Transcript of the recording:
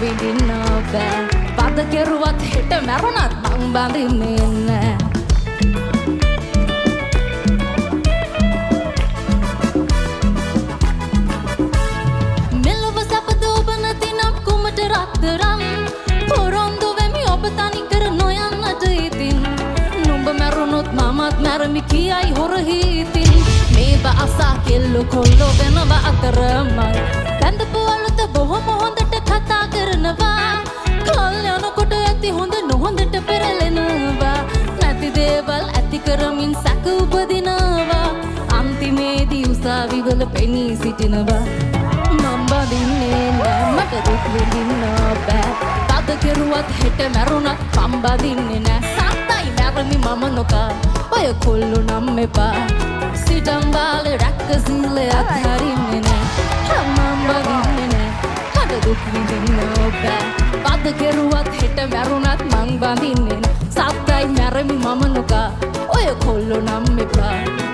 විඳින්න බෑ වද කෙරුවත් හෙට මැරුණත් මං බඳින්නේ නෑ මෙලොව සපද ඔබ නැතිනම් කුමට රත්තරන් පොරොන්දු වෙමි ඔබ තනි කර නොයන්නට ඉතින් නුඹ මැරුණොත් මමත් මැරමි කියයි හොර හිතින් මේව අසා කෙල්ලෝ කොල්ලෝ වෙනව අතරමයි බැඳපු අලුත බොහොම හොඳට කතා කරනවා කල් යනකොට ඇති හොඳ නොහොඳට පෙරලෙනවා නැති දේවල් ඇති කරමින් සැක උපදිනවා අන්තිමේදී උසාවිවල පෙනී සිටිනවා මම බඳින්නේ නෑ මට දුක් විඳින්න බෑ තද කෙරුවත් හෙට මැරුණත් මම බඳින්නේ නෑ සත්තයි මැරමි මම නොකා ඔය කොල්ලෝ නම් එපා සිටම් බාලේ රැක්ක සීලේ අත්හරින්නේ නෑ මම බඳින්නේ නෑ මට දුක් විඳින්න බෑ තද කෙරුවත් හෙට මැරුණත් මං බඳින්නේ නෑ සත්තයි මැරමි මම නොකා ඔය කොල්ලෝ නම් එපා